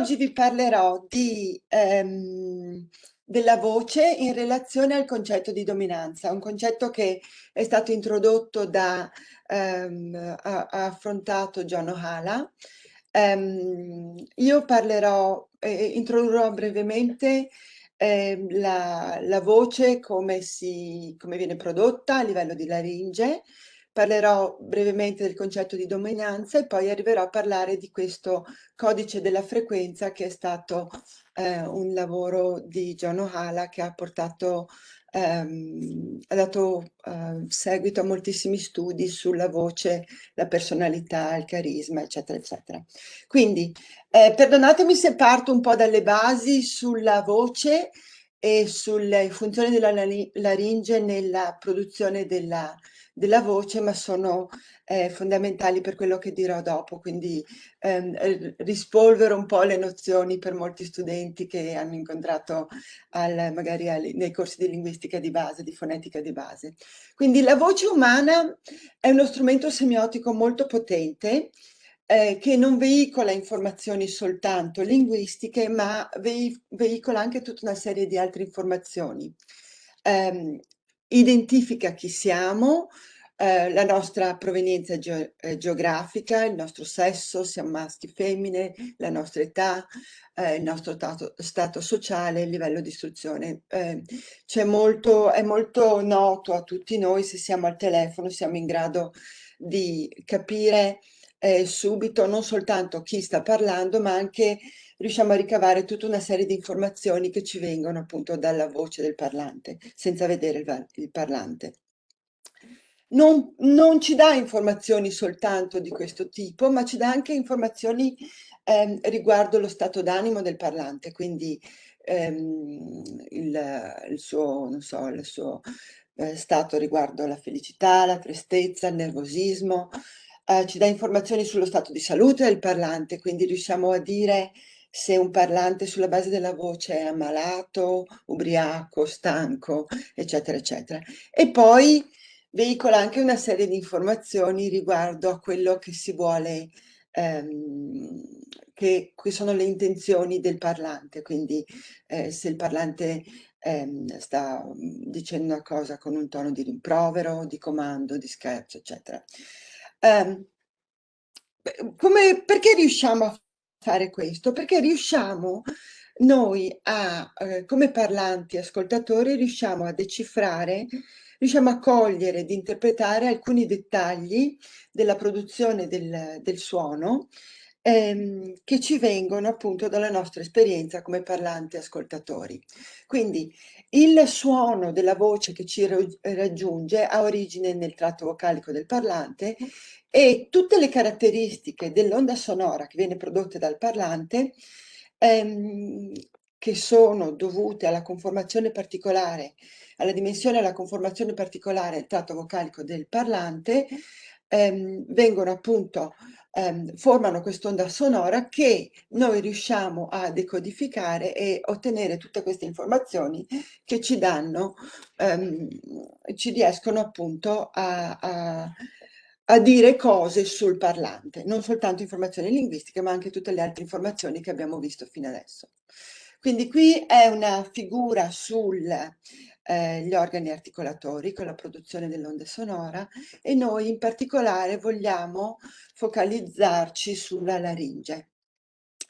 oggi vi parlerò della voce in relazione al concetto di dominanza, un concetto che è stato introdotto ha affrontato John Ohala. Io introdurrò brevemente la voce, come viene prodotta a livello di laringe. Parlerò brevemente del concetto di dominanza e poi arriverò a parlare di questo codice della frequenza, che è stato un lavoro di John Ohala, che ha dato seguito a moltissimi studi sulla voce, la personalità, il carisma, eccetera, eccetera. Quindi, perdonatemi se parto un po' dalle basi sulla voce e sulle funzioni della laringe nella produzione della voce, ma sono fondamentali per quello che dirò dopo, quindi rispolvero un po' le nozioni per molti studenti che hanno incontrato nei corsi di linguistica di base, di fonetica di base. Quindi la voce umana è uno strumento semiotico molto potente, che non veicola informazioni soltanto linguistiche, ma veicola anche tutta una serie di altre informazioni. Identifica chi siamo, la nostra provenienza geografica, il nostro sesso, siamo maschi, femmine, la nostra età, il nostro stato sociale, il livello di istruzione. È molto noto a tutti noi. Se siamo al telefono siamo in grado di capire subito non soltanto chi sta parlando, ma anche riusciamo a ricavare tutta una serie di informazioni che ci vengono appunto dalla voce del parlante, senza vedere il parlante. Non ci dà informazioni soltanto di questo tipo, ma ci dà anche informazioni riguardo lo stato d'animo del parlante, quindi il suo, non so, il suo stato riguardo la felicità, la tristezza, il nervosismo. Ci dà informazioni sullo stato di salute del parlante, quindi riusciamo a dire se un parlante sulla base della voce è ammalato, ubriaco, stanco, eccetera, eccetera. E poi veicola anche una serie di informazioni riguardo a quello che si vuole, che sono le intenzioni del parlante, quindi se il parlante sta dicendo una cosa con un tono di rimprovero, di comando, di scherzo, eccetera. Perché riusciamo a fare questo? Perché riusciamo noi come parlanti, ascoltatori, riusciamo a decifrare, riusciamo a cogliere ed interpretare alcuni dettagli della produzione del suono, che ci vengono appunto dalla nostra esperienza come parlanti ascoltatori. Quindi il suono della voce che ci raggiunge ha origine nel tratto vocalico del parlante, e tutte le caratteristiche dell'onda sonora che viene prodotta dal parlante, che sono dovute alla conformazione particolare, alla dimensione e alla conformazione particolare del tratto vocalico del parlante, vengono appunto, formano quest'onda sonora che noi riusciamo a decodificare e ottenere tutte queste informazioni che ci riescono appunto a dire cose sul parlante, non soltanto informazioni linguistiche, ma anche tutte le altre informazioni che abbiamo visto fino adesso. Quindi qui è una figura sugli organi articolatori con la produzione dell'onda sonora, e noi in particolare vogliamo focalizzarci sulla laringe.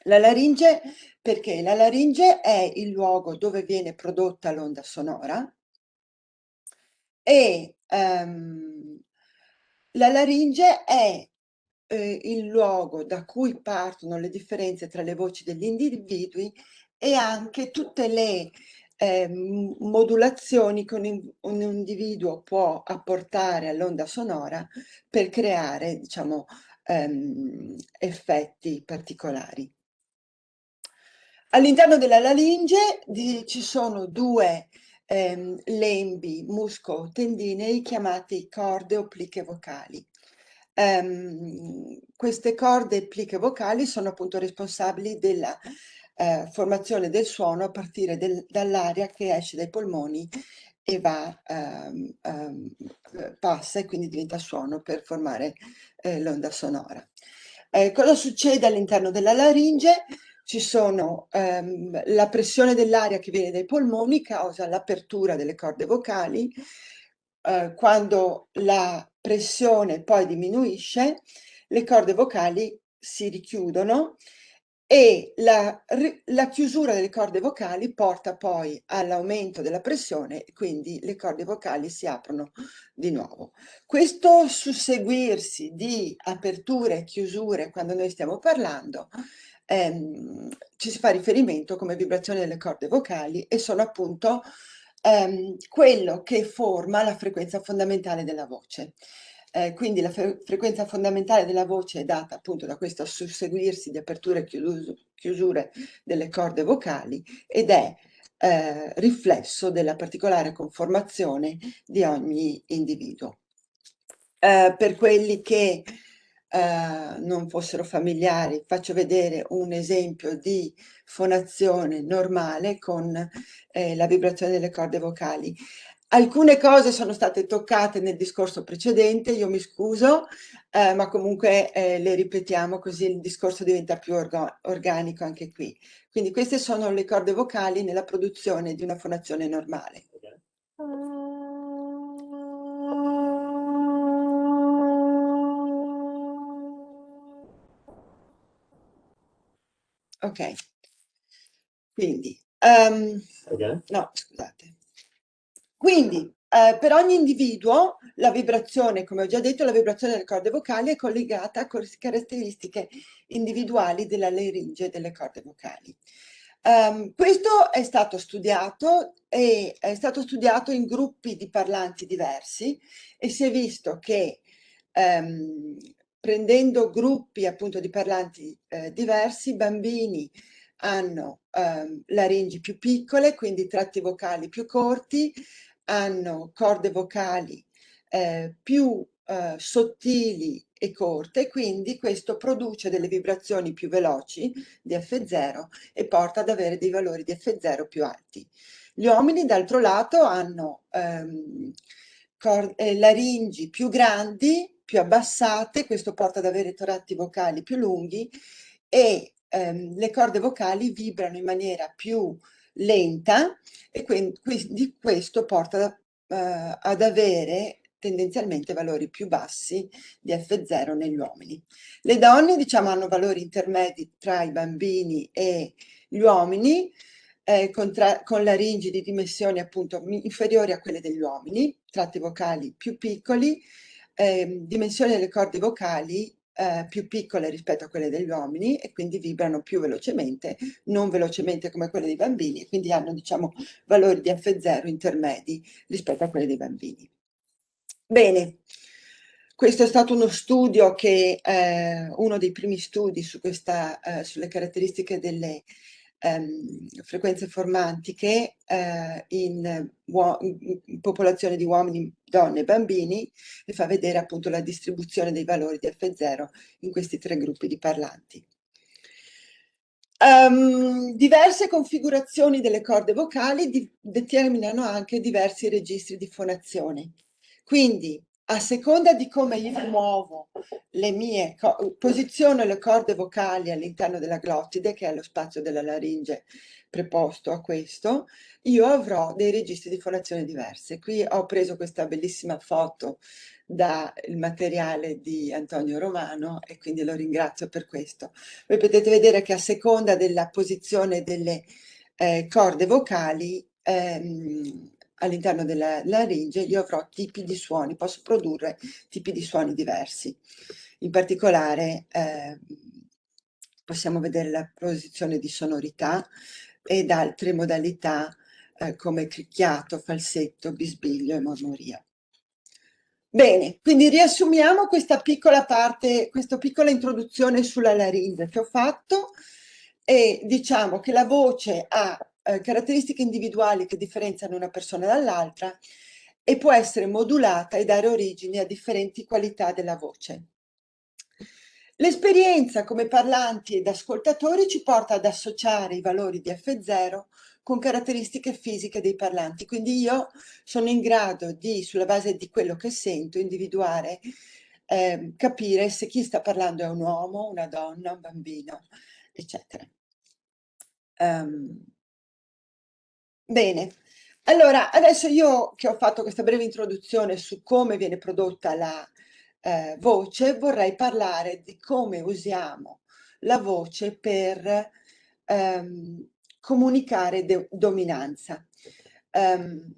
La laringe, perché la laringe è il luogo dove viene prodotta l'onda sonora, e la laringe è il luogo da cui partono le differenze tra le voci degli individui, e anche tutte le modulazioni che un individuo può apportare all'onda sonora per creare, diciamo, effetti particolari. All'interno della laringe ci sono due lembi musco-tendinei chiamati corde o pliche vocali. Queste corde e pliche vocali sono appunto responsabili della formazione del suono a partire dall'aria che esce dai polmoni e passa e quindi diventa suono per formare l'onda sonora. Cosa succede all'interno della laringe? ci sono la pressione dell'aria che viene dai polmoni causa l'apertura delle corde vocali, quando la pressione poi diminuisce, le corde vocali si richiudono e la chiusura delle corde vocali porta poi all'aumento della pressione e quindi le corde vocali si aprono di nuovo. Questo susseguirsi di aperture e chiusure quando noi stiamo parlando ci si fa riferimento come vibrazione delle corde vocali e sono appunto quello che forma la frequenza fondamentale della voce. Quindi la frequenza fondamentale della voce è data appunto da questo susseguirsi di aperture e chiusure delle corde vocali ed è riflesso della particolare conformazione di ogni individuo. Per quelli che non fossero familiari, faccio vedere un esempio di fonazione normale con la vibrazione delle corde vocali. Alcune cose sono state toccate nel discorso precedente, io mi scuso, ma comunque le ripetiamo così il discorso diventa più organico anche qui. Quindi queste sono le corde vocali nella produzione di una fonazione normale. Ok, quindi, no, scusate. Quindi, per ogni individuo la vibrazione, come ho già detto, la vibrazione delle corde vocali è collegata a caratteristiche individuali della laringe e delle corde vocali. Questo è stato studiato e è stato studiato in gruppi di parlanti diversi e si è visto che prendendo gruppi appunto di parlanti diversi, bambini hanno laringi più piccole, quindi tratti vocali più corti, hanno corde vocali più sottili e corte, quindi questo produce delle vibrazioni più veloci di F0 e porta ad avere dei valori di F0 più alti. Gli uomini, d'altro lato, hanno laringi più grandi, più abbassate, questo porta ad avere tratti vocali più lunghi e le corde vocali vibrano in maniera più lenta e quindi questo porta ad avere tendenzialmente valori più bassi di F0 negli uomini. Le donne, diciamo, hanno valori intermedi tra i bambini e gli uomini, con laringi di dimensioni appunto inferiori a quelle degli uomini, tratti vocali più piccoli, dimensioni delle corde vocali più piccole rispetto a quelle degli uomini e quindi vibrano più velocemente, non velocemente come quelle dei bambini, e quindi hanno, diciamo, valori di F0 intermedi rispetto a quelli dei bambini. Bene, questo è stato uno studio che, uno dei primi studi su questa, sulle caratteristiche delle frequenze formantiche in popolazione di uomini, donne e bambini e fa vedere appunto la distribuzione dei valori di F0 in questi tre gruppi di parlanti. Diverse configurazioni delle corde vocali determinano anche diversi registri di fonazione. Quindi, a seconda di come io muovo posiziono le corde vocali all'interno della glottide, che è lo spazio della laringe preposto a questo, io avrò dei registri di fonazione diversi. Qui ho preso questa bellissima foto dal materiale di Antonio Romano e quindi lo ringrazio per questo. Voi potete vedere che a seconda della posizione delle corde vocali all'interno della laringe io avrò tipi di suoni, posso produrre tipi di suoni diversi. In particolare possiamo vedere la posizione di sonorità ed altre modalità come cricchiato, falsetto, bisbiglio e mormorio. Bene, quindi riassumiamo questa piccola parte, questa piccola introduzione sulla laringe che ho fatto e diciamo che la voce ha caratteristiche individuali che differenziano una persona dall'altra e può essere modulata e dare origine a differenti qualità della voce. L'esperienza come parlanti ed ascoltatori ci porta ad associare i valori di F0 con caratteristiche fisiche dei parlanti, quindi io sono in grado di, sulla base di quello che sento, individuare, capire se chi sta parlando è un uomo, una donna, un bambino, eccetera. Bene, allora adesso io che ho fatto questa breve introduzione su come viene prodotta la voce, vorrei parlare di come usiamo la voce per comunicare dominanza. Ehm,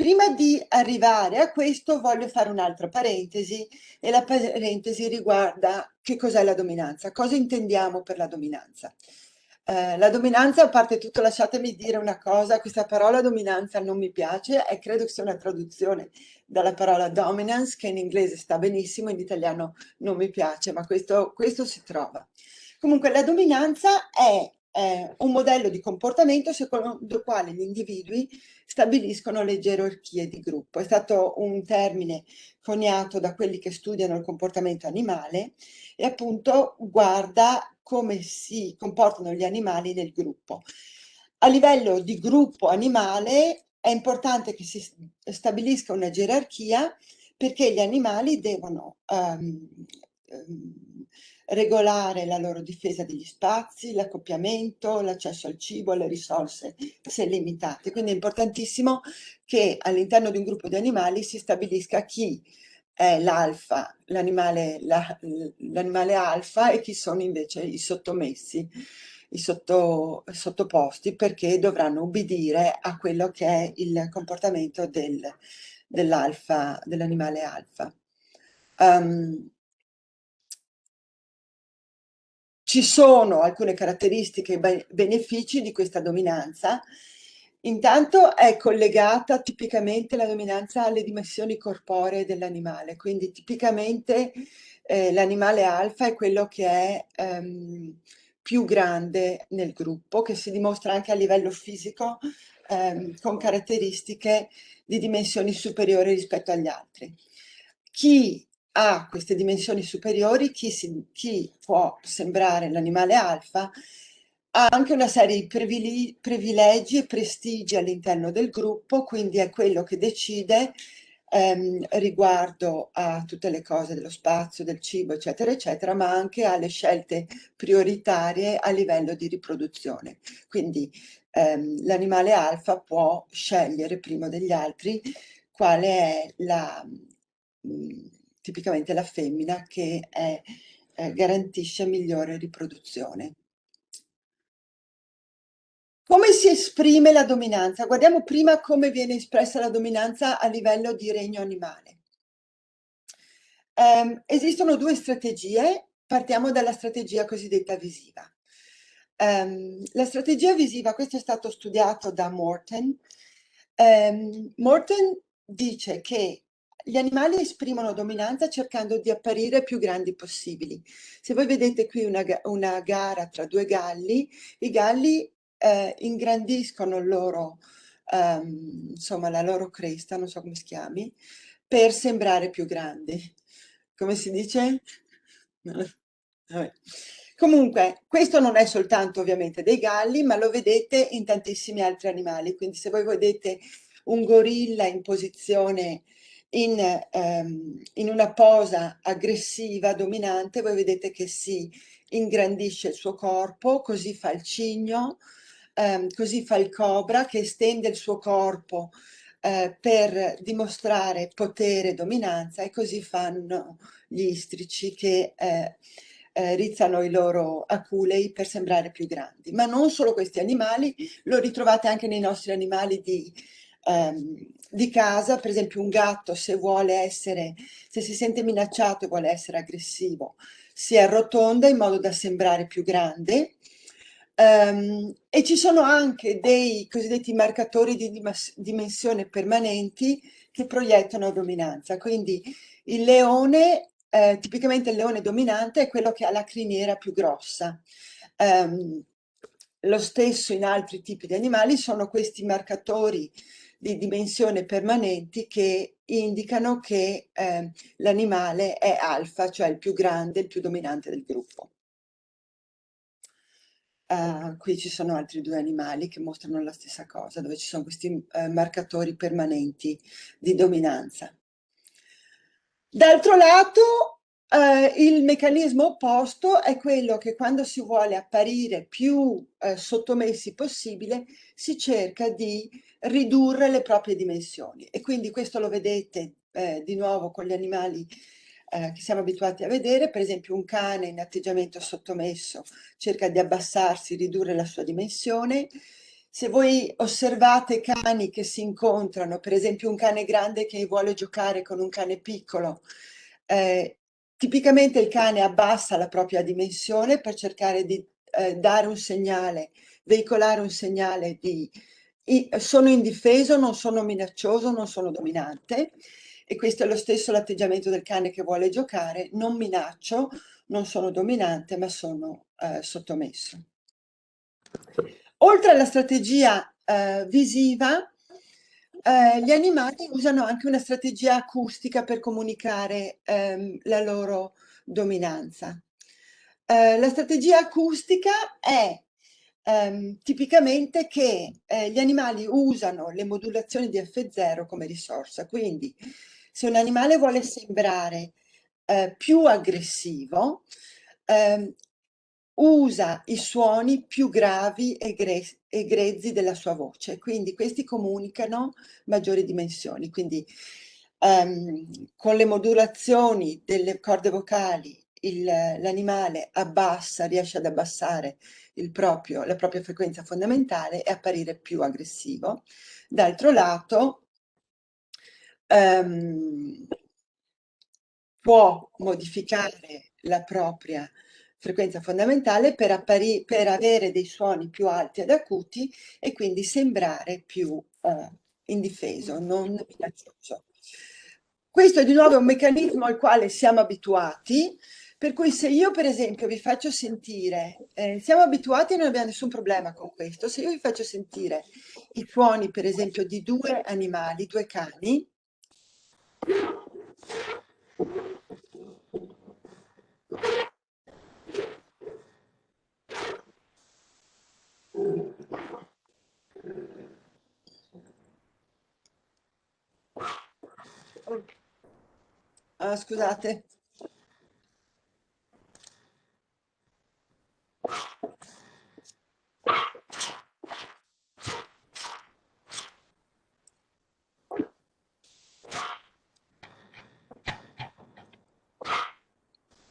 Prima di arrivare a questo voglio fare un'altra parentesi, e la parentesi riguarda che cos'è la dominanza, cosa intendiamo per la dominanza. La dominanza, a parte tutto, lasciatemi dire una cosa: questa parola dominanza non mi piace e credo che sia una traduzione dalla parola dominance, che in inglese sta benissimo, in italiano non mi piace, ma questo si trova. Comunque la dominanza è un modello di comportamento secondo il quale gli individui stabiliscono le gerarchie di gruppo. È stato un termine coniato da quelli che studiano il comportamento animale e appunto guarda come si comportano gli animali nel gruppo. A livello di gruppo animale è importante che si stabilisca una gerarchia, perché gli animali devono regolare la loro difesa degli spazi, l'accoppiamento, l'accesso al cibo, alle risorse se limitate. Quindi è importantissimo che all'interno di un gruppo di animali si stabilisca chi è l'alfa, l'animale alfa, e chi sono invece i sottomessi, i sottoposti, perché dovranno ubbidire a quello che è il comportamento dell'alfa, dell'animale alfa. Ci sono alcune caratteristiche e benefici di questa dominanza. Intanto è collegata tipicamente la dominanza alle dimensioni corporee dell'animale, quindi tipicamente l'animale alfa è quello che è più grande nel gruppo, che si dimostra anche a livello fisico con caratteristiche di dimensioni superiori rispetto agli altri. Chi ha queste dimensioni superiori, chi può sembrare l'animale alfa, ha anche una serie di privilegi e prestigi all'interno del gruppo, quindi è quello che decide riguardo a tutte le cose dello spazio, del cibo, eccetera, eccetera, ma anche alle scelte prioritarie a livello di riproduzione. Quindi l'animale alfa può scegliere prima degli altri quale è tipicamente la femmina che garantisce migliore riproduzione. Come si esprime la dominanza? Guardiamo prima come viene espressa la dominanza a livello di regno animale. Esistono due strategie, partiamo dalla strategia cosiddetta visiva. La strategia visiva, questo è stato studiato da Morton. Morton dice che gli animali esprimono dominanza cercando di apparire più grandi possibili. Se voi vedete qui una gara tra due galli, i galli ingrandiscono il loro, insomma, la loro cresta, non so come si chiami, per sembrare più grandi. Come si dice? Vabbè. Comunque, questo non è soltanto ovviamente dei galli, ma lo vedete in tantissimi altri animali. Quindi se voi vedete un gorilla in posizione, in una posa aggressiva, dominante, voi vedete che si ingrandisce il suo corpo, così fa il cigno, così fa il cobra, che estende il suo corpo per dimostrare potere e dominanza, e così fanno gli istrici che rizzano i loro aculei per sembrare più grandi. Ma non solo questi animali, lo ritrovate anche nei nostri animali di casa. Per esempio un gatto, se si sente minacciato e vuole essere aggressivo, si arrotonda in modo da sembrare più grande. E ci sono anche dei cosiddetti marcatori di dimensione permanenti che proiettano dominanza. Quindi il leone, tipicamente il leone dominante è quello che ha la criniera più grossa. Lo stesso in altri tipi di animali sono questi marcatori di dimensione permanenti che indicano che l'animale è alfa, cioè il più grande, il più dominante del gruppo. Qui ci sono altri due animali che mostrano la stessa cosa, dove ci sono questi marcatori permanenti di dominanza. D'altro lato, Il meccanismo opposto è quello che quando si vuole apparire più sottomessi possibile, si cerca di ridurre le proprie dimensioni e quindi questo lo vedete di nuovo con gli animali che siamo abituati a vedere, per esempio un cane in atteggiamento sottomesso cerca di abbassarsi, ridurre la sua dimensione. Se voi osservate cani che si incontrano, per esempio un cane grande che vuole giocare con un cane piccolo, tipicamente il cane abbassa la propria dimensione per cercare di dare un segnale, veicolare un segnale di sono indifeso, non sono minaccioso, non sono dominante. E questo è lo stesso l'atteggiamento del cane che vuole giocare, non minaccio, non sono dominante, ma sono sottomesso. Oltre alla strategia visiva, gli animali usano anche una strategia acustica per comunicare la loro dominanza. La strategia acustica è tipicamente che gli animali usano le modulazioni di F0 come risorsa, quindi se un animale vuole sembrare più aggressivo, usa i suoni più gravi e grezzi della sua voce, quindi questi comunicano maggiori dimensioni, quindi con le modulazioni delle corde vocali l'animale riesce ad abbassare la propria frequenza fondamentale e apparire più aggressivo. D'altro lato, può modificare la propria frequenza fondamentale per avere dei suoni più alti ed acuti e quindi sembrare più indifeso, non minaccioso. Questo è di nuovo un meccanismo al quale siamo abituati, per cui se io per esempio vi faccio sentire, siamo abituati e non abbiamo nessun problema con questo, se io vi faccio sentire i suoni per esempio di due animali, due cani, scusate.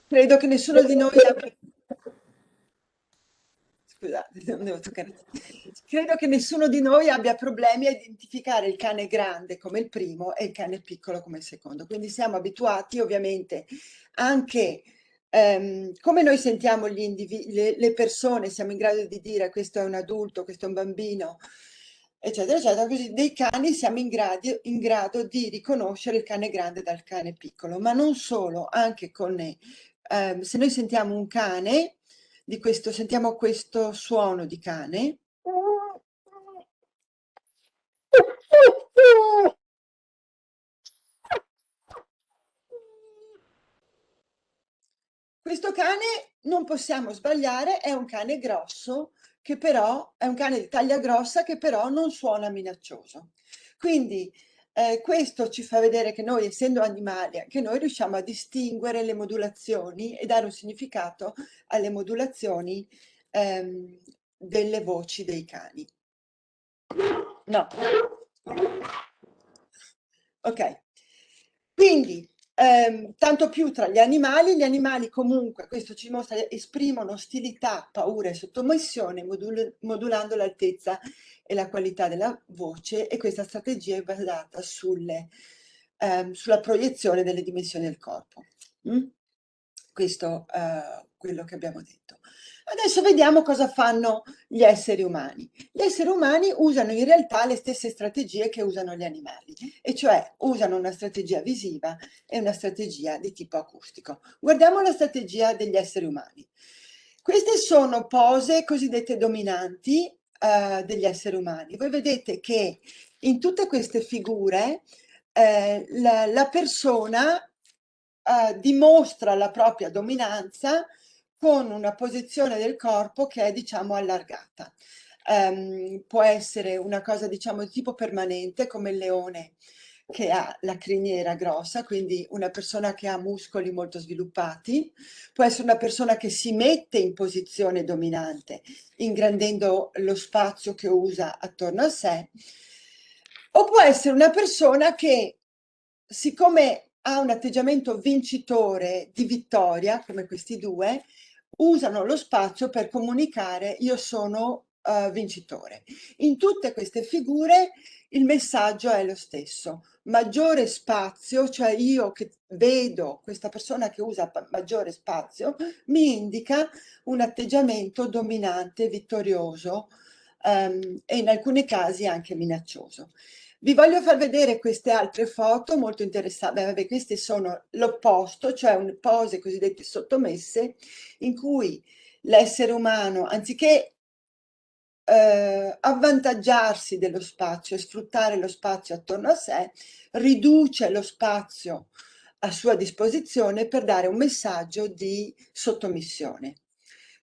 Credo che nessuno di noi abbia... Scusate, non devo toccare. Credo che nessuno di noi abbia problemi a identificare il cane grande come il primo e il cane piccolo come il secondo. Quindi siamo abituati ovviamente anche come noi sentiamo le persone, siamo in grado di dire questo è un adulto, questo è un bambino, eccetera, eccetera, così dei cani siamo in grado di riconoscere il cane grande dal cane piccolo, ma non solo, anche con se noi sentiamo un cane, sentiamo questo suono di cane. Questo cane non possiamo sbagliare, è un cane grosso, che però è un cane di taglia grossa che però non suona minaccioso. Quindi questo ci fa vedere che noi, essendo animali, anche noi riusciamo a distinguere le modulazioni e dare un significato alle modulazioni delle voci dei cani. No. Ok. Quindi, tanto più tra gli animali comunque, questo ci mostra, esprimono ostilità, paura e sottomissione modulando l'altezza e la qualità della voce e questa strategia è basata sulla proiezione delle dimensioni del corpo. Questo è quello che abbiamo detto. Adesso vediamo cosa fanno gli esseri umani. Gli esseri umani usano in realtà le stesse strategie che usano gli animali, e cioè usano una strategia visiva e una strategia di tipo acustico. Guardiamo la strategia degli esseri umani. Queste sono pose cosiddette dominanti degli esseri umani. Voi vedete che in tutte queste figure la persona dimostra la propria dominanza con una posizione del corpo che è, diciamo, allargata. Può essere una cosa, diciamo, di tipo permanente, come il leone che ha la criniera grossa, quindi una persona che ha muscoli molto sviluppati, può essere una persona che si mette in posizione dominante, ingrandendo lo spazio che usa attorno a sé, o può essere una persona che, siccome ha un atteggiamento vincitore di vittoria, come questi due, usano lo spazio per comunicare io sono vincitore. In tutte queste figure il messaggio è lo stesso: maggiore spazio, cioè io che vedo questa persona che usa maggiore spazio, mi indica un atteggiamento dominante, vittorioso, e in alcuni casi anche minaccioso. Vi voglio far vedere queste altre foto molto interessanti. Vabbè, queste sono l'opposto, cioè pose cosiddette sottomesse, in cui l'essere umano, anziché avvantaggiarsi dello spazio e sfruttare lo spazio attorno a sé, riduce lo spazio a sua disposizione per dare un messaggio di sottomissione.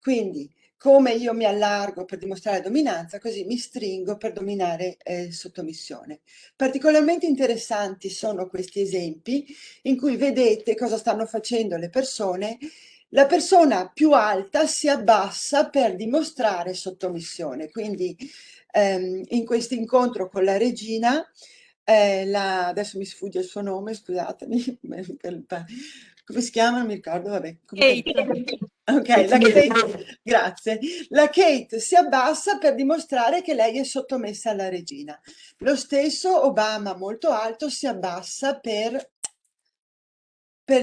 Quindi, come io mi allargo per dimostrare dominanza, così mi stringo per dominare sottomissione. Particolarmente interessanti sono questi esempi in cui vedete cosa stanno facendo le persone. La persona più alta si abbassa per dimostrare sottomissione, quindi in questo incontro con la regina, adesso mi sfugge il suo nome, scusatemi, come si chiama? Non mi ricordo, vabbè. Comunque, Kate. ok, Kate Middleton. grazie. La Kate si abbassa per dimostrare che lei è sottomessa alla regina. Lo stesso Obama, molto alto, si abbassa per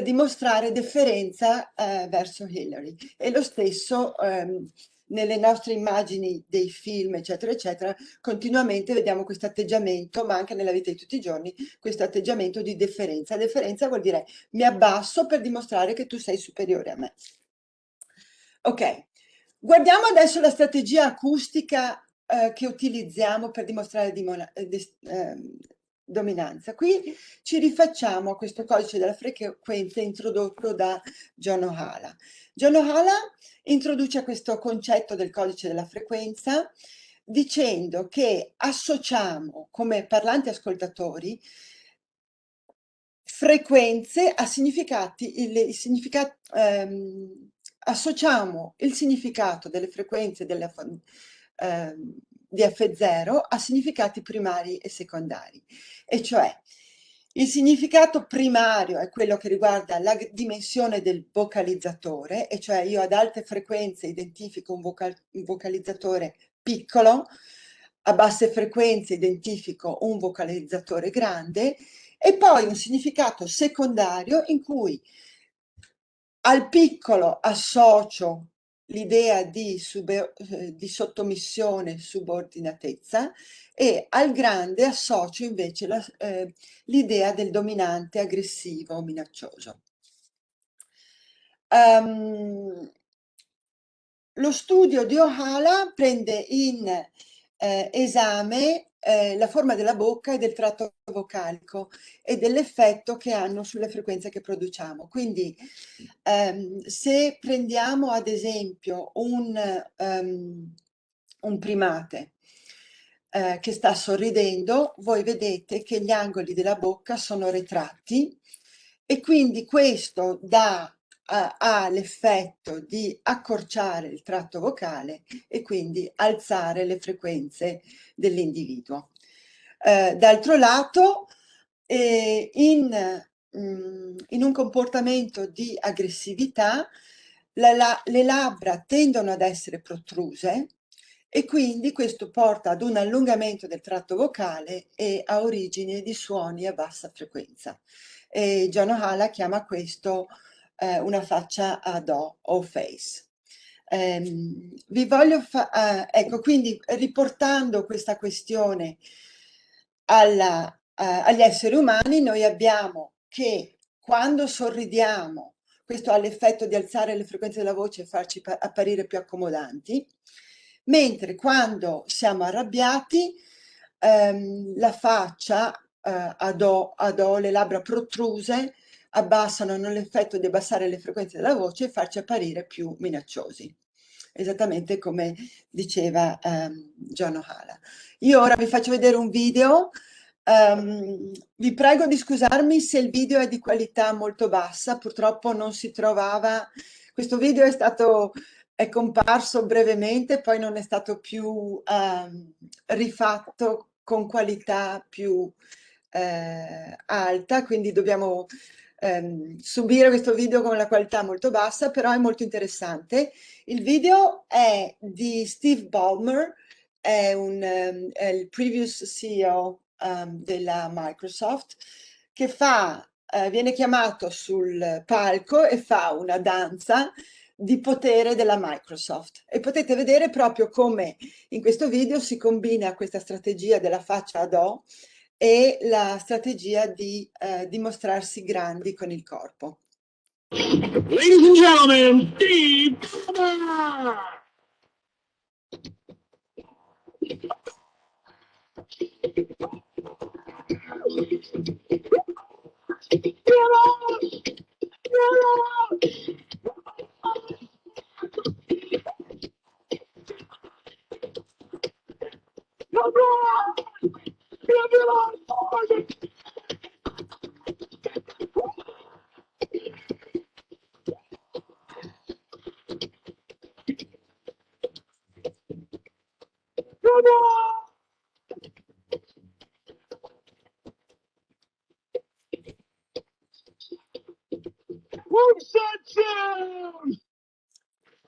dimostrare deferenza verso Hillary. E lo stesso nelle nostre immagini dei film, eccetera, eccetera, continuamente vediamo questo atteggiamento, ma anche nella vita di tutti i giorni, questo atteggiamento di deferenza. Deferenza vuol dire mi abbasso per dimostrare che tu sei superiore a me. Ok, guardiamo adesso la strategia acustica che utilizziamo per dimostrare dominanza. Qui ci rifacciamo a questo codice della frequenza introdotto da John Ohala. John Ohala introduce questo concetto del codice della frequenza dicendo che associamo come parlanti ascoltatori frequenze a significati, associamo il significato delle frequenze di F0 a significati primari e secondari, e cioè il significato primario è quello che riguarda la dimensione del vocalizzatore, e cioè io ad alte frequenze identifico un vocalizzatore piccolo, a basse frequenze identifico un vocalizzatore grande, e poi un significato secondario in cui al piccolo associo l'idea di sottomissione, subordinatezza, e al grande associo invece l'idea del dominante, aggressivo, minaccioso. Lo studio di Ohala prende in esame la forma della bocca e del tratto vocalico e dell'effetto che hanno sulle frequenze che produciamo. Quindi se prendiamo ad esempio un primate che sta sorridendo, voi vedete che gli angoli della bocca sono retratti, e quindi questo ha l'effetto di accorciare il tratto vocale e quindi alzare le frequenze dell'individuo. D'altro lato, in un comportamento di aggressività, le labbra tendono ad essere protruse, e quindi questo porta ad un allungamento del tratto vocale e a origine di suoni a bassa frequenza. E John Ohala chiama questo una faccia a do o face. Vi voglio ecco, quindi riportando questa questione agli esseri umani, noi abbiamo che quando sorridiamo, questo ha l'effetto di alzare le frequenze della voce e farci apparire più accomodanti, mentre quando siamo arrabbiati la faccia a do, le labbra protruse abbassano, hanno l'effetto di abbassare le frequenze della voce e farci apparire più minacciosi, esattamente come diceva John Ohala. Io ora vi faccio vedere un video Vi prego di scusarmi se il video è di qualità molto bassa, purtroppo non si trovava, questo video è comparso brevemente, poi non è stato più rifatto con qualità più alta, quindi dobbiamo subire questo video con la qualità molto bassa, però è molto interessante. Il video è di Steve Ballmer, è il previous CEO della Microsoft, che viene chiamato sul palco e fa una danza di potere della Microsoft. E potete vedere proprio come in questo video si combina questa strategia della faccia ad O e la strategia di dimostrarsi grandi con il corpo. Ladies and gentlemen, Steve Ballmer!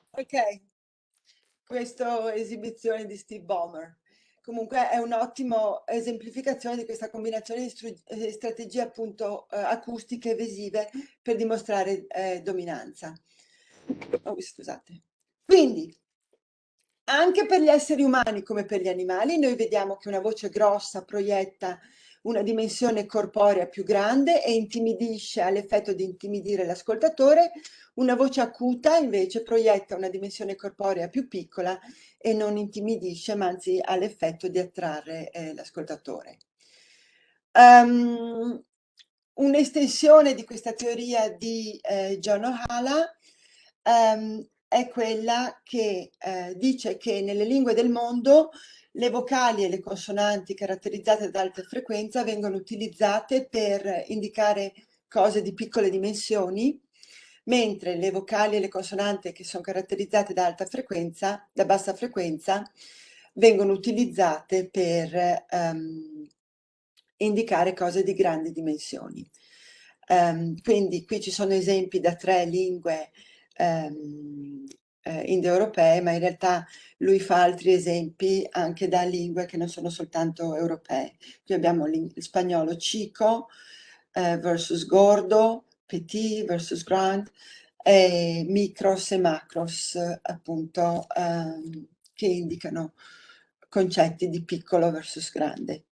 Ok, questa esibizione di Steve Ballmer. Comunque è un'ottima esemplificazione di questa combinazione di strategie appunto acustiche e visive per dimostrare dominanza. Oh, scusate. Quindi, anche per gli esseri umani come per gli animali, noi vediamo che una voce grossa proietta una dimensione corporea più grande e intimidisce, ha l'effetto di intimidire l'ascoltatore. Una voce acuta invece proietta una dimensione corporea più piccola e non intimidisce, ma anzi ha l'effetto di attrarre l'ascoltatore. Un'estensione di questa teoria di John Ohala è quella che dice che nelle lingue del mondo le vocali e le consonanti caratterizzate da alta frequenza vengono utilizzate per indicare cose di piccole dimensioni, mentre le vocali e le consonanti che sono caratterizzate da alta frequenza, da bassa frequenza, vengono utilizzate per indicare cose di grandi dimensioni. Quindi qui ci sono esempi da 3 lingue indoeuropee, ma in realtà lui fa altri esempi anche da lingue che non sono soltanto europee. Qui abbiamo il spagnolo chico versus gordo, petit versus grand, e micros e macros, appunto, che indicano concetti di piccolo versus grande.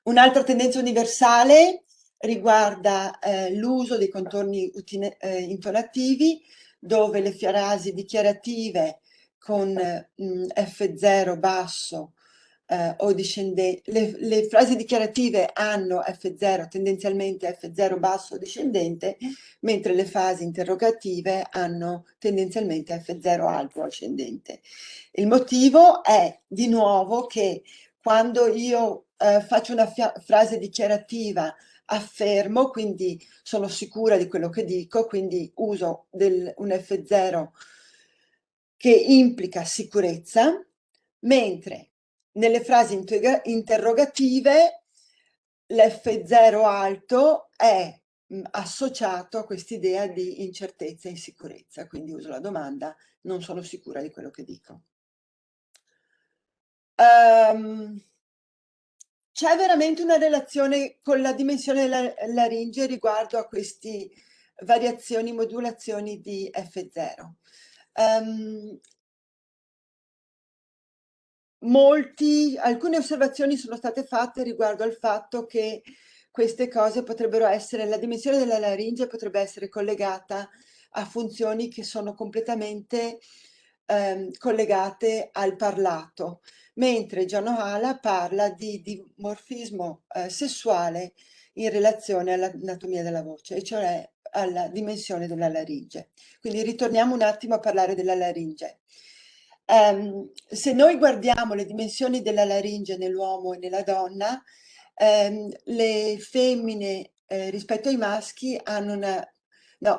Un'altra tendenza universale riguarda l'uso dei contorni intonativi, dove le frasi dichiarative con F0 basso o discendente, le frasi dichiarative hanno F0, tendenzialmente F0 basso o discendente, mentre le frasi interrogative hanno tendenzialmente F0 alto o ascendente. Il motivo è di nuovo che quando io faccio una frase dichiarativa, affermo, quindi sono sicura di quello che dico, quindi uso un F0 che implica sicurezza, mentre nelle frasi interrogative l'F0 alto è associato a quest'idea di incertezza e insicurezza, quindi uso la domanda, non sono sicura di quello che dico. C'è veramente una relazione con la dimensione della laringe riguardo a queste variazioni, modulazioni di F0. Alcune osservazioni sono state fatte riguardo al fatto che queste cose potrebbero essere, la dimensione della laringe potrebbe essere collegata a funzioni che sono completamente collegate al parlato, mentre John Ohala parla di dimorfismo sessuale in relazione all'anatomia della voce, e cioè alla dimensione della laringe. Quindi ritorniamo un attimo a parlare della laringe. Se noi guardiamo le dimensioni della laringe nell'uomo e nella donna, le femmine rispetto ai maschi hanno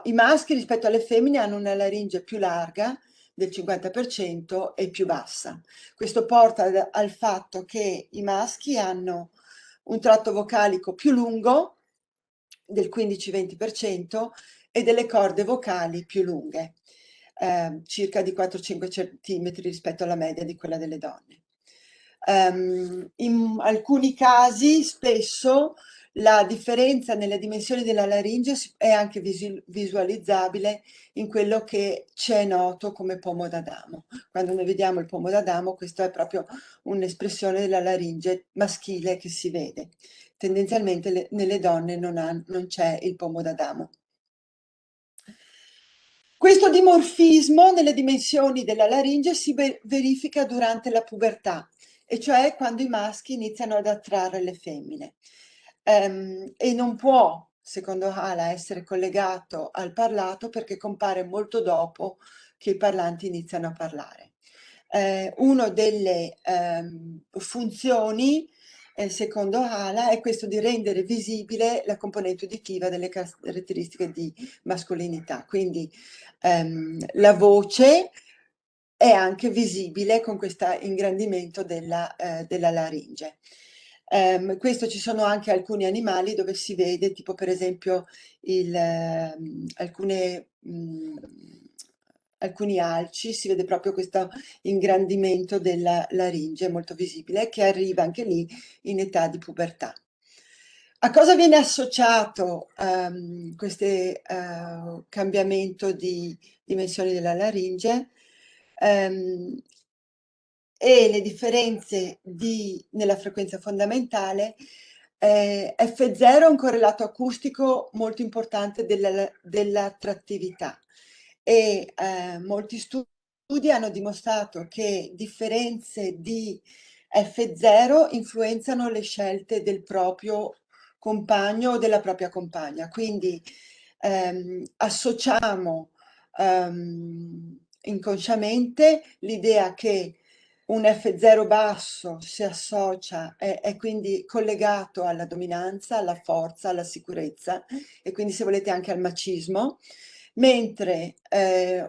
i maschi rispetto alle femmine hanno una laringe più larga del 50% e più bassa. Questo porta al fatto che i maschi hanno un tratto vocalico più lungo del 15-20% e delle corde vocali più lunghe, circa di 4-5 centimetri rispetto alla media di quella delle donne. In alcuni casi, spesso, la differenza nelle dimensioni della laringe è anche visualizzabile in quello che ci è noto come pomo d'Adamo. Quando noi vediamo il pomo d'Adamo, questa è proprio un'espressione della laringe maschile che si vede. Tendenzialmente nelle donne non c'è il pomo d'Adamo. Questo dimorfismo nelle dimensioni della laringe si verifica durante la pubertà, e cioè quando i maschi iniziano ad attrarre le femmine. E non può, secondo Hala, essere collegato al parlato perché compare molto dopo che i parlanti iniziano a parlare. Una delle funzioni, secondo Hala, è questo di rendere visibile la componente uditiva delle caratteristiche di mascolinità. Quindi la voce è anche visibile con questo ingrandimento della laringe. Questo ci sono anche alcuni animali dove si vede, tipo per esempio alcuni alci, si vede proprio questo ingrandimento della laringe molto visibile che arriva anche lì in età di pubertà. A cosa viene associato questo cambiamento di dimensioni della laringe? E le differenze nella frequenza fondamentale. F0 è un correlato acustico molto importante dell'attrattività e molti studi hanno dimostrato che differenze di F0 influenzano le scelte del proprio compagno o della propria compagna. Quindi associamo inconsciamente l'idea che un F0 basso si associa, è quindi collegato alla dominanza, alla forza, alla sicurezza e quindi, se volete, anche al macismo, mentre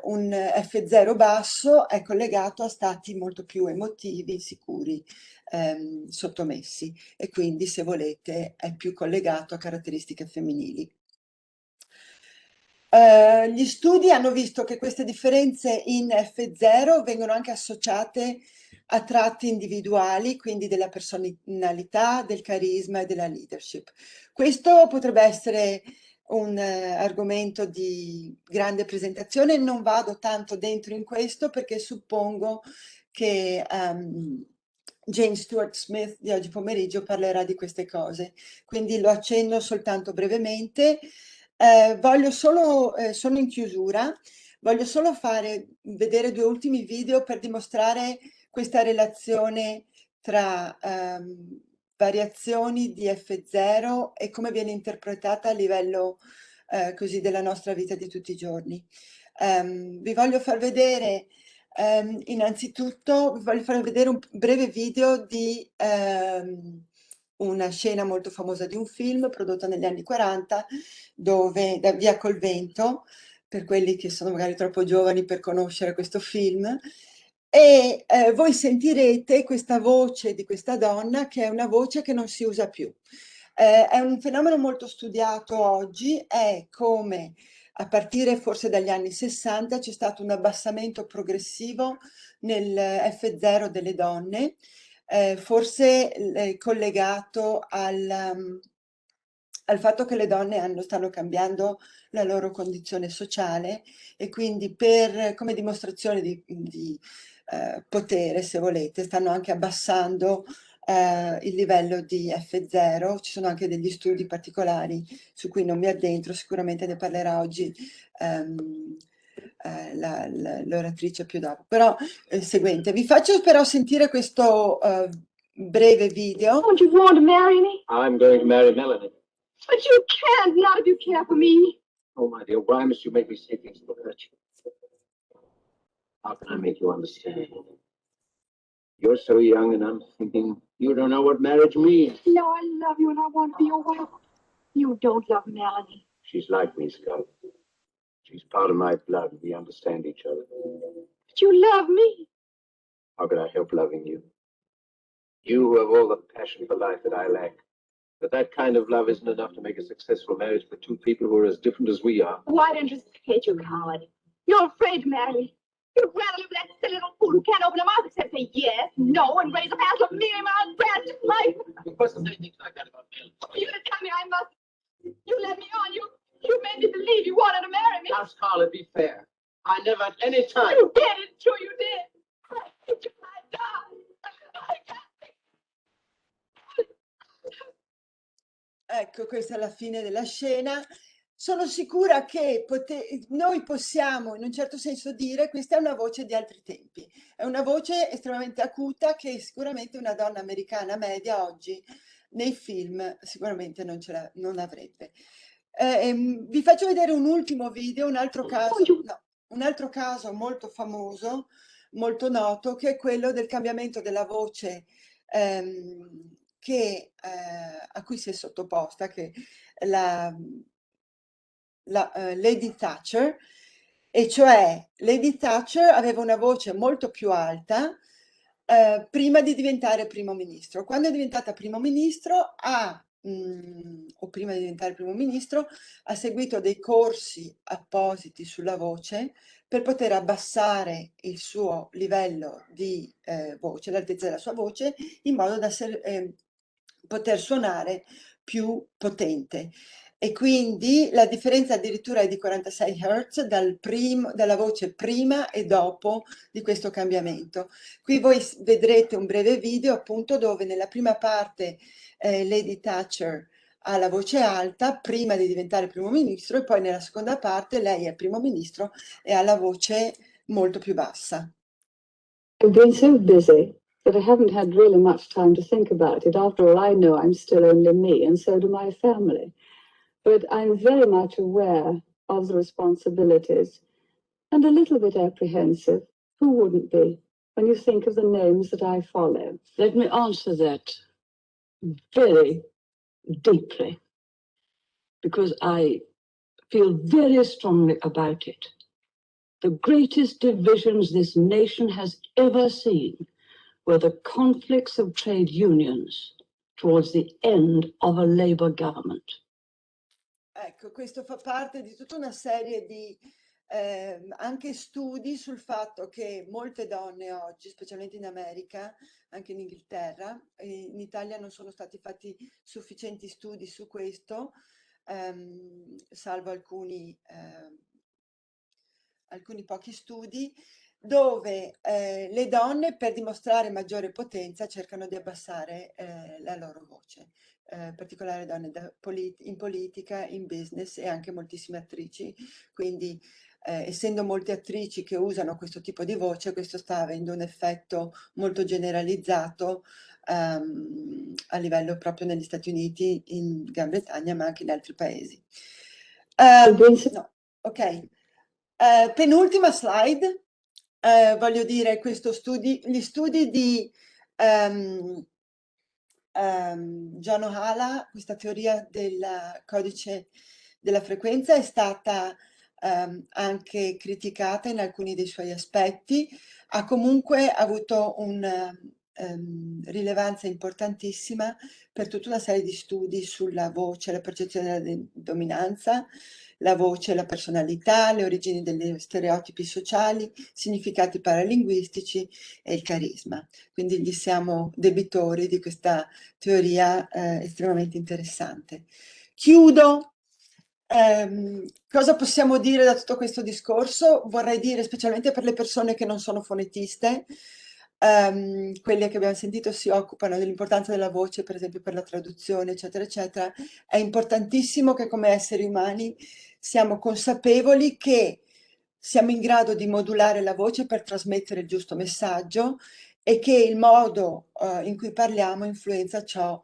un F0 basso è collegato a stati molto più emotivi, sicuri, sottomessi, e quindi, se volete, è più collegato a caratteristiche femminili. Gli studi hanno visto che queste differenze in F0 vengono anche associate a tratti individuali, quindi della personalità, del carisma e della leadership. Questo potrebbe essere un argomento di grande presentazione, non vado tanto dentro in questo perché suppongo che Jane Stuart Smith di oggi pomeriggio parlerà di queste cose, quindi lo accenno soltanto brevemente. Voglio solo, sono in chiusura, voglio solo vedere 2 ultimi video per dimostrare questa relazione tra variazioni di F0 e come viene interpretata a livello così della nostra vita di tutti i giorni. Vi voglio far vedere innanzitutto, vi voglio far vedere un breve video di una scena molto famosa di un film prodotto negli anni 40 dove, da Via col vento, per quelli che sono magari troppo giovani per conoscere questo film, e voi sentirete questa voce di questa donna che è una voce che non si usa più. È un fenomeno molto studiato oggi, è come a partire forse dagli anni 60 c'è stato un abbassamento progressivo nel F0 delle donne, forse collegato al fatto che le donne stanno cambiando la loro condizione sociale e quindi come dimostrazione di potere, se volete, stanno anche abbassando il livello di F0. Ci sono anche degli studi particolari su cui non mi addentro, sicuramente ne parlerà oggi l'oratrice più dopo. Però seguente, vi faccio però sentire questo breve video. Don't you want to marry me? I'm going to marry Melanie. But you can't, not if you care for me. Oh, my dear, why must you make me say things that will hurt you? How can I make you understand? You're so young, and I'm thinking, you don't know what marriage means. No, I love you and I want to be your wife. You don't love Melanie. She's like me, Scout. She's part of my blood. We understand each other. But you love me. How could I help loving you? You who have all the passion for life that I lack. But that kind of love isn't enough to make a successful marriage for two people who are as different as we are. Why don't you hate you, coward? You're afraid to marry me. You'd rather live with that silly little fool who can't open a mouth except say yes, no, and raise a pass of million miles grand just life. Of course, there's anything like that about Bill. You didn't tell me I must. You led me on. You made me believe you wanted to marry me. Now, Scarlett, be fair. I never at any time. You did. It's true you did. I hate you. I die. I die. Ecco, questa è la fine della scena. Sono sicura che noi possiamo in un certo senso dire questa è una voce di altri tempi, è una voce estremamente acuta che sicuramente una donna americana media oggi nei film sicuramente non avrebbe. Vi faccio vedere un ultimo video, un altro caso molto famoso, molto noto, che è quello del cambiamento della voce a cui si è sottoposta, che la Lady Thatcher, e cioè Lady Thatcher aveva una voce molto più alta prima di diventare primo ministro. Quando è diventata primo ministro prima di diventare primo ministro ha seguito dei corsi appositi sulla voce per poter abbassare il suo livello di voce, l'altezza della sua voce, in modo da poter suonare più potente. E quindi la differenza addirittura è di 46 Hz dalla voce prima e dopo di questo cambiamento. Qui voi vedrete un breve video appunto dove nella prima parte Lady Thatcher ha la voce alta prima di diventare primo ministro e poi nella seconda parte lei è primo ministro e ha la voce molto più bassa. I've been so busy that I haven't had really much time to think about it. After all, I know I'm still only me, and so do my family. But I'm very much aware of the responsibilities and a little bit apprehensive. Who wouldn't be when you think of the names that I follow? Let me answer that very deeply, because I feel very strongly about it. The greatest divisions this nation has ever seen were the conflicts of trade unions towards the end of a Labour government. Ecco, questo fa parte di tutta una serie di anche studi sul fatto che molte donne oggi, specialmente in America, anche in Inghilterra, in Italia non sono stati fatti sufficienti studi su questo, salvo alcuni pochi studi, dove le donne per dimostrare maggiore potenza cercano di abbassare la loro voce. In particolare donne in politica, in business e anche moltissime attrici, quindi essendo molte attrici che usano questo tipo di voce, questo sta avendo un effetto molto generalizzato a livello proprio negli Stati Uniti, in Gran Bretagna, ma anche in altri paesi. No, ok. Penultima slide, voglio dire gli studi di John Ohala, questa teoria del codice della frequenza è stata anche criticata in alcuni dei suoi aspetti, ha comunque avuto una rilevanza importantissima per tutta una serie di studi sulla voce, la percezione della dominanza, la voce, la personalità, le origini degli stereotipi sociali, significati paralinguistici e il carisma. Quindi gli siamo debitori di questa teoria estremamente interessante. Chiudo. Cosa possiamo dire da tutto questo discorso? Vorrei dire, specialmente per le persone che non sono fonetiste, quelle che abbiamo sentito si occupano dell'importanza della voce, per esempio per la traduzione, eccetera, eccetera, è importantissimo che come esseri umani siamo consapevoli che siamo in grado di modulare la voce per trasmettere il giusto messaggio e che il modo in cui parliamo influenza ciò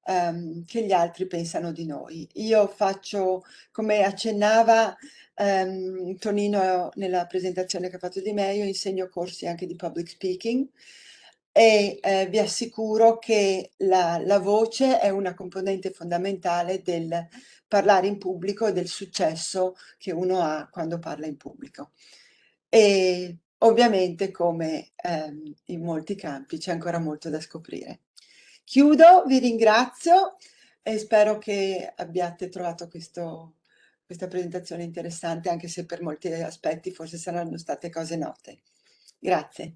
che gli altri pensano di noi. Io faccio, come accennava Tonino nella presentazione che ha fatto di me, io insegno corsi anche di public speaking e vi assicuro che la voce è una componente fondamentale del parlare in pubblico e del successo che uno ha quando parla in pubblico. E ovviamente, come in molti campi, c'è ancora molto da scoprire. Chiudo, vi ringrazio e spero che abbiate trovato questa presentazione interessante, anche se per molti aspetti forse saranno state cose note. Grazie.